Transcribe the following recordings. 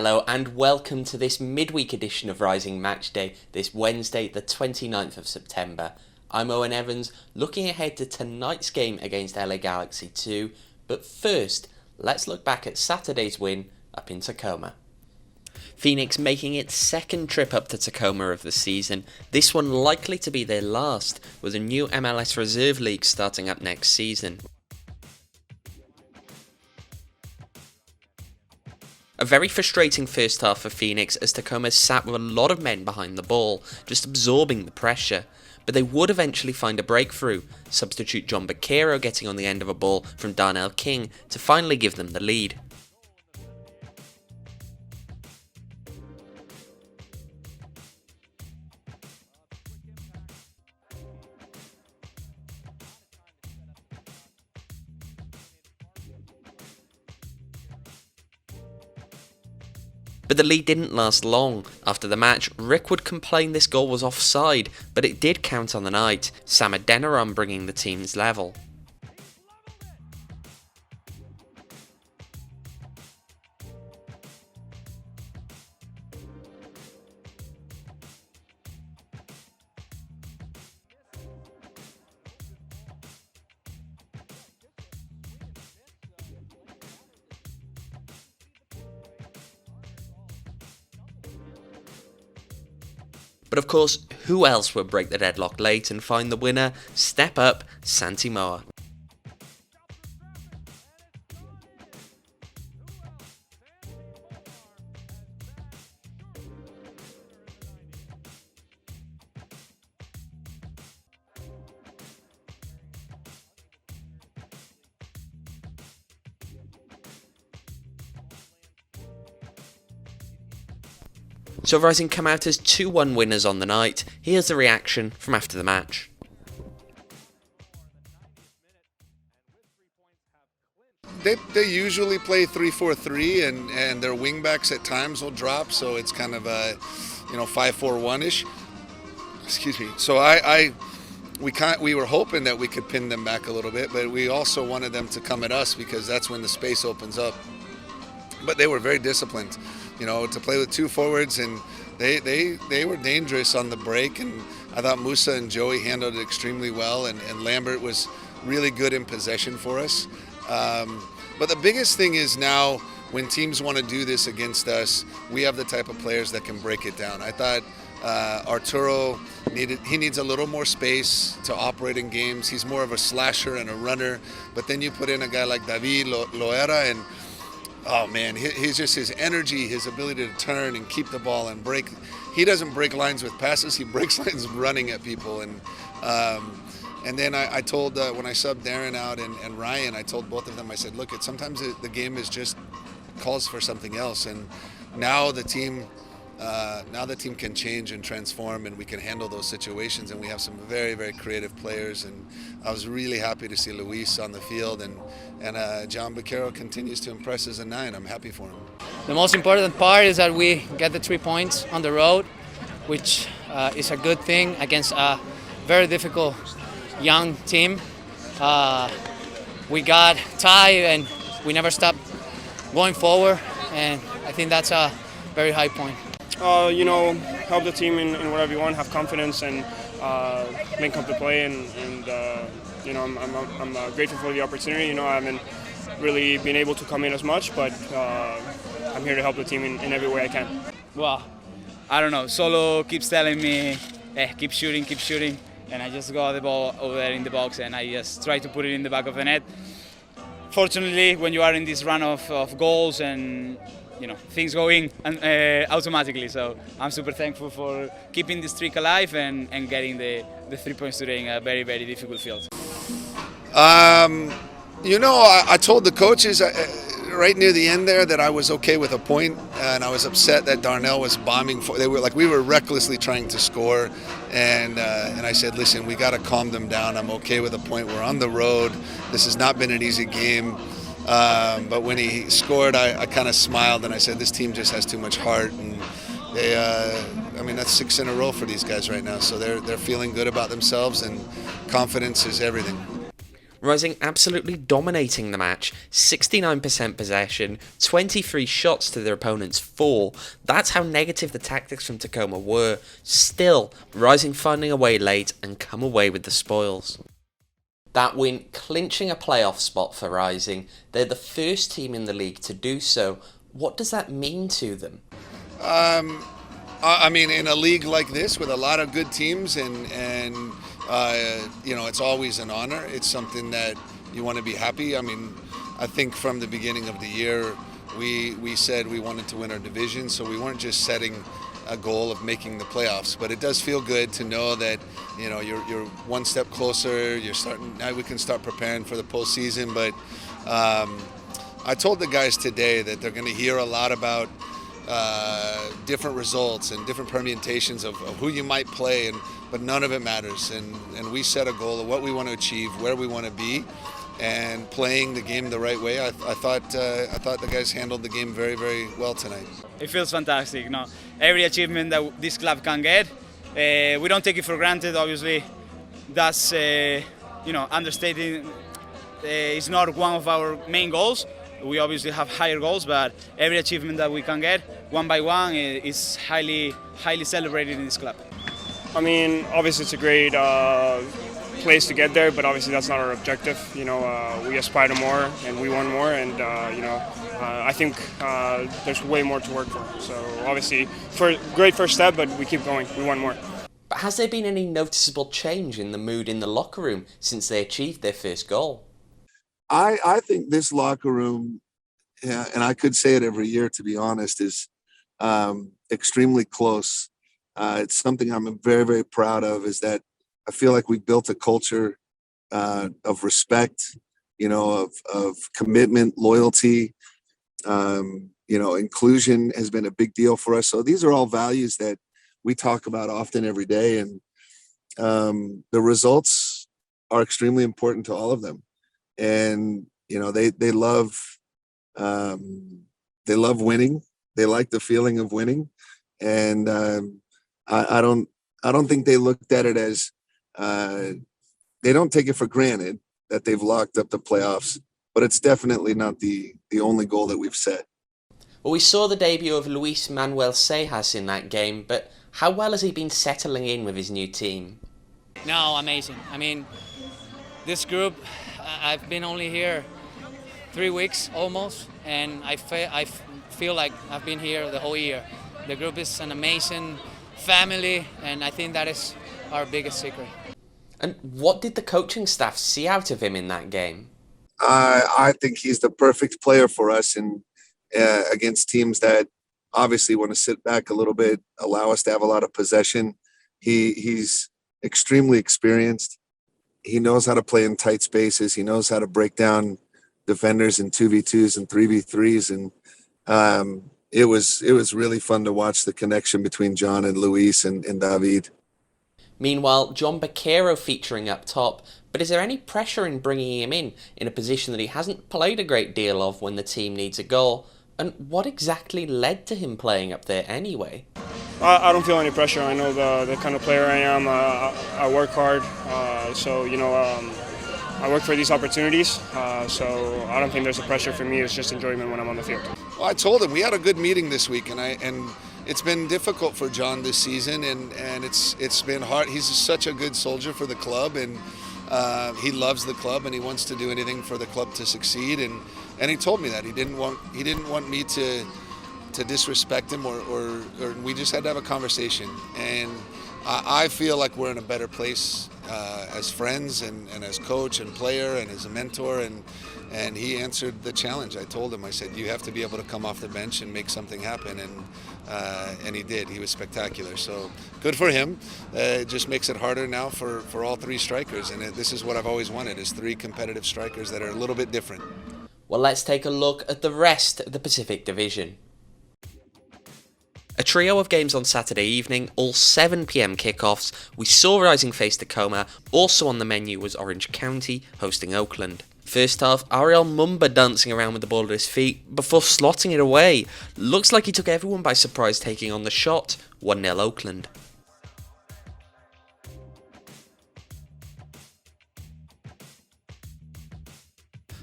Hello and welcome to this midweek edition of Rising Matchday, this Wednesday the 29th of September. I'm Owen Evans, looking ahead to tonight's game against LA Galaxy 2, but first, let's look back at Saturday's win up in Tacoma. Phoenix making its second trip up to Tacoma of the season, this one likely to be their last, with a new MLS Reserve League starting up next season. A very frustrating first half for Phoenix as Tacoma sat with a lot of men behind the ball, just absorbing the pressure. But they would eventually find a breakthrough, substitute John Baquero getting on the end of a ball from Darnell King to finally give them the lead. But the lead didn't last long. After the match, Rick would complain this goal was offside, but it did count on the night, Sam Adeniran bringing the team's level. But of course, who else would break the deadlock late and find the winner? Step up, Santi Moa. So Rising come out as 2-1 winners on the night. Here's the reaction from after the match. They usually play 3-4-3 and their wingbacks at times will drop, so it's kind of a 5-4-1-ish. Excuse me. So we were hoping that we could pin them back a little bit, but we also wanted them to come at us because that's when the space opens up. But they were very disciplined. To play with two forwards, and they were dangerous on the break, and I thought Musa and Joey handled it extremely well, and Lambert was really good in possession for us. But the biggest thing is now when teams want to do this against us, we have the type of players that can break it down. I thought Arturo needs a little more space to operate in games. He's more of a slasher and a runner, but then you put in a guy like David Loera, and oh man, he's just his energy, his ability to turn and keep the ball and break. He doesn't break lines with passes, he breaks lines running at people. And then I told, when I subbed Darren out and Ryan, I told both of them, I said, look, sometimes the game is just calls for something else. And now the team can change and transform, and we can handle those situations, and we have some very, very creative players. And I was really happy to see Luis on the field, and John Baquero continues to impress as a 9. I'm happy for him. The most important part is that we get the 3 points on the road, which is a good thing against a very difficult young team. We got tied and we never stopped going forward, and I think that's a very high point. Help the team in whatever you want, have confidence, and link up the play. I'm grateful for the opportunity. I haven't really been able to come in as much, but I'm here to help the team in every way I can. Well, I don't know. Solo keeps telling me, keep shooting. And I just got the ball over there in the box, and I just try to put it in the back of the net. Fortunately, when you are in this run of goals and things go in automatically. So I'm super thankful for keeping the streak alive and getting the 3 points today in a very, very difficult field. I told the coaches right near the end there that I was okay with a point, and I was upset that Darnell was bombing. We were recklessly trying to score, and I said, listen, we got to calm them down. I'm okay with a point. We're on the road. This has not been an easy game. But when he scored, I kind of smiled, and I said, this team just has too much heart. And that's 6 in a row for these guys right now. So they're feeling good about themselves, and confidence is everything. Rising absolutely dominating the match, 69% possession, 23 shots to their opponent's 4. That's how negative the tactics from Tacoma were. Still, Rising finding a way late and come away with the spoils. That win clinching a playoff spot for Rising. They're the first team in the league to do so. What does that mean to them? I mean, in a league like this with a lot of good teams and you know, it's always an honor. It's something that you want to be happy. I mean, I think from the beginning of the year, we said we wanted to win our division, so we weren't just setting a goal of making the playoffs. But it does feel good to know that, you know, you're one step closer. You're starting now. We can start preparing for the postseason. But I told the guys today that they're going to hear a lot about different results and different permutations of who you might play, but none of it matters. And we set a goal of what we want to achieve, where we want to be, and playing the game the right way. I thought the guys handled the game very, very well tonight. It feels fantastic. You know, every achievement that this club can get, we don't take it for granted. Obviously, that's you know, understating. Is not one of our main goals. We obviously have higher goals, but every achievement that we can get, one by one, is highly celebrated in this club. I mean, obviously it's a great place to get there, but obviously that's not our objective. You know, we aspire to more, and we want more, and you know, I think there's way more to work for. So obviously, great first step, but we keep going. We want more. But has there been any noticeable change in the mood in the locker room since they achieved their first goal? I think this locker room, and I could say it every year, to be honest, is extremely close. It's something I'm very, very proud of, is that I feel like we've built a culture of respect, you know, of commitment, loyalty. You know, inclusion has been a big deal for us. So these are all values that we talk about often every day. And the results are extremely important to all of them. And, you know, they love winning. They like the feeling of winning. And I don't think they looked at it as, they don't take it for granted that they've locked up the playoffs, but it's definitely not the only goal that we've set. Well, we saw the debut of Luis Manuel Sejas in that game, but how well has he been settling in with his new team? No, amazing. I mean, this group, I've been only here 3 weeks almost, and I feel like I've been here the whole year. The group is an amazing family, and I think that is our biggest secret. And what did the coaching staff see out of him in that game? I think he's the perfect player for us, and against teams that obviously want to sit back a little bit, allow us to have a lot of possession. He's extremely experienced. He knows how to play in tight spaces. He knows how to break down defenders in 2v2s and 3v3s. And it was really fun to watch the connection between John and Luis and David. Meanwhile, John Baquero featuring up top, but is there any pressure in bringing him in a position that he hasn't played a great deal of when the team needs a goal? And what exactly led to him playing up there anyway? I don't feel any pressure. I know the kind of player I am. I work hard, so you know, I work for these opportunities. So I don't think there's a pressure for me. It's just enjoyment when I'm on the field. Well, I told him we had a good meeting this week, and it's been difficult for John this season, and it's been hard. He's such a good soldier for the club, and he loves the club, and he wants to do anything for the club to succeed. And he told me that he didn't want me to disrespect him, or we just had to have a conversation. And I feel like we're in a better place as friends and as coach and player and as a mentor, and he answered the challenge. I told him, I said, you have to be able to come off the bench and make something happen, and he did. He was spectacular. So good for him. It just makes it harder now for all three strikers, and this is what I've always wanted, is three competitive strikers that are a little bit different. Well, let's take a look at the rest of the Pacific Division. A trio of games on Saturday evening, all 7 p.m. kickoffs. We saw Rising face Tacoma. Also on the menu was Orange County hosting Oakland. First half, Ariel Mumba dancing around with the ball at his feet before slotting it away. Looks like he took everyone by surprise taking on the shot. 1-0 Oakland.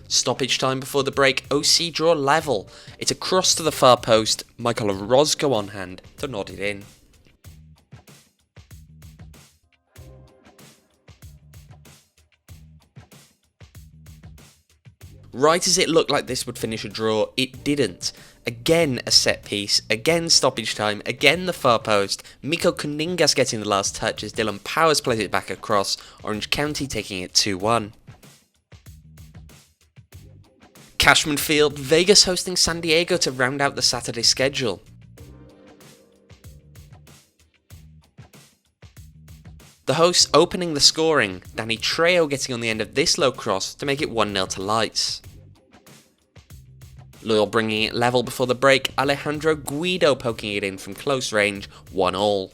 Stoppage time before the break, OC draw level. It's a cross to the far post, Michael Orozco on hand to nod it in. Right as it looked like this would finish a draw, it didn't. Again a set piece, again stoppage time, again the far post, Miko Kuningas getting the last touch as Dylan Powers plays it back across, Orange County taking it 2-1. Cashman Field, Vegas hosting San Diego to round out the Saturday schedule. The hosts opening the scoring, Danny Trejo getting on the end of this low cross to make it 1-0 to Lights. Loyal bringing it level before the break, Alejandro Guido poking it in from close range, 1-1.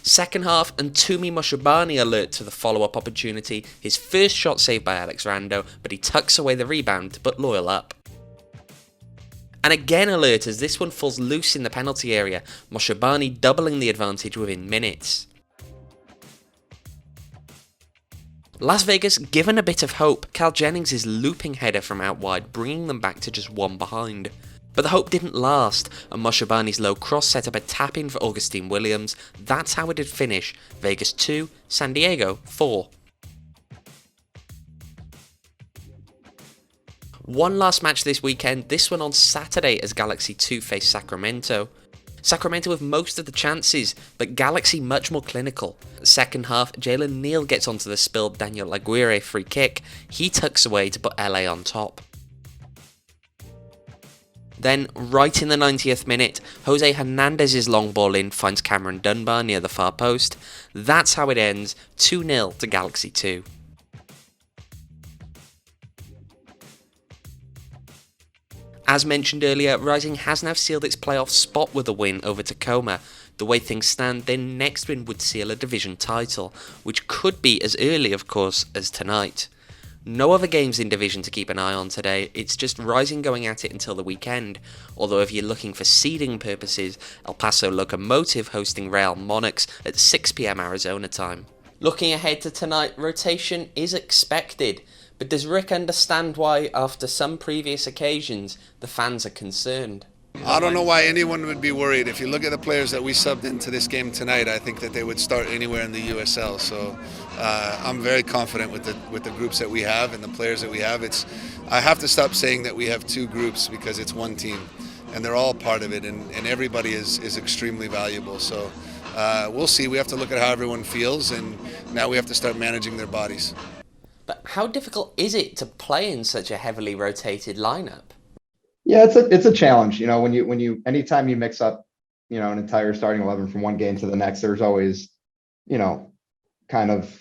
Second half, and Tumi Moshabani alert to the follow-up opportunity, his first shot saved by Alex Rando, but he tucks away the rebound to put Loyal up. And again alert as this one falls loose in the penalty area, Moshabani doubling the advantage within minutes. Las Vegas given a bit of hope, Cal Jennings' looping header from out wide bringing them back to just one behind. But the hope didn't last, and Moshabani's low cross set up a tap-in for Augustine Williams. That's how it did finish, Vegas 2, San Diego 4. One last match this weekend, this one on Saturday as Galaxy 2 face Sacramento. Sacramento with most of the chances, but Galaxy much more clinical. Second half, Jalen Neal gets onto the spilled Daniel Aguirre free kick. He tucks away to put LA on top. Then, right in the 90th minute, Jose Hernandez's long ball in finds Cameron Dunbar near the far post. That's how it ends, 2-0 to Galaxy 2. As mentioned earlier, Rising has now sealed its playoff spot with a win over Tacoma. The way things stand, their next win would seal a division title, which could be as early, of course, as tonight. No other games in division to keep an eye on today, it's just Rising going at it until the weekend, although if you're looking for seeding purposes, El Paso Locomotive hosting Real Monarchs at 6 PM Arizona time. Looking ahead to tonight, rotation is expected. But does Rick understand why, after some previous occasions, the fans are concerned? I don't know why anyone would be worried. If you look at the players that we subbed into this game tonight, I think that they would start anywhere in the USL. So I'm very confident with the groups that we have and the players that we have. I have to stop saying that we have two groups because it's one team, and they're all part of it, and everybody is extremely valuable. So we'll see. We have to look at how everyone feels, and now we have to start managing their bodies. But how difficult is it to play in such a heavily rotated lineup? Yeah, it's a challenge. You know, when you anytime you mix up, you know, an entire starting 11 from one game to the next, there's always, you know, kind of,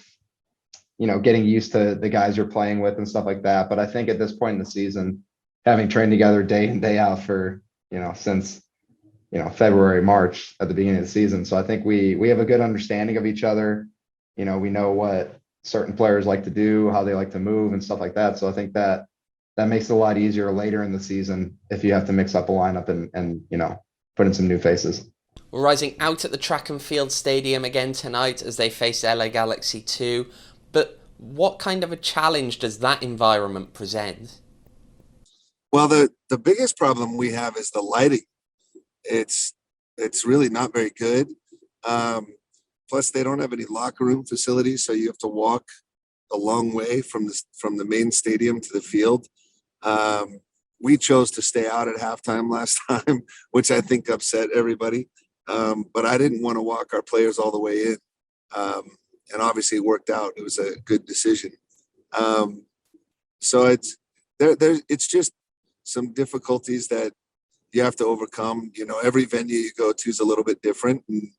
you know, getting used to the guys you're playing with and stuff like that. But I think at this point in the season, having trained together day in, day out for, you know, since, you know, February, March at the beginning of the season. So I think we have a good understanding of each other. You know, we know what certain players like to do, how they like to move and stuff like that. So I think that makes it a lot easier later in the season if you have to mix up a lineup and you know, put in some new faces. We're Rising out at the Track and Field Stadium again tonight as they face LA Galaxy 2. But what kind of a challenge does that environment present? Well, the biggest problem we have is the lighting. It's really not very good. Plus, they don't have any locker room facilities, so you have to walk a long way from the main stadium to the field. We chose to stay out at halftime last time, which I think upset everybody. But I didn't want to walk our players all the way in, and obviously it worked out. It was a good decision. So it's just some difficulties that you have to overcome. You know, every venue you go to is a little bit different, and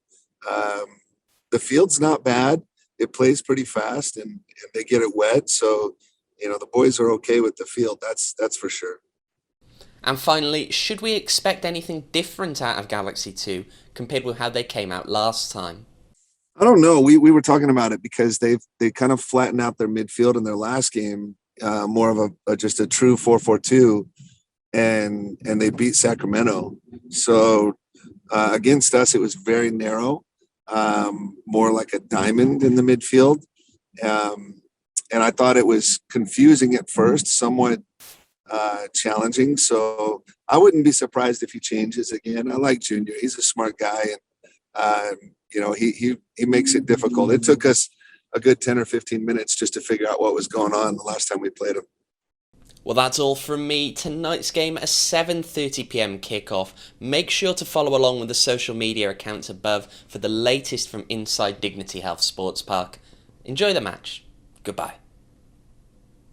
the field's not bad. It plays pretty fast, and they get it wet. So, you know, the boys are okay with the field. That's for sure. And finally, should we expect anything different out of Galaxy 2 compared with how they came out last time? I don't know. We were talking about it because they kind of flattened out their midfield in their last game, more of just a true 4-4-2, and they beat Sacramento. So against us, it was very narrow. More like a diamond in the midfield. and I thought it was confusing at first, somewhat challenging. So I wouldn't be surprised if he changes again. I like Junior. He's a smart guy, and he makes it difficult. It took us a good 10 or 15 minutes just to figure out what was going on the last time we played him. Well, that's all from me. Tonight's game, a 7:30 p.m. kickoff. Make sure to follow along with the social media accounts above for the latest from inside Dignity Health Sports Park. Enjoy the match. Goodbye.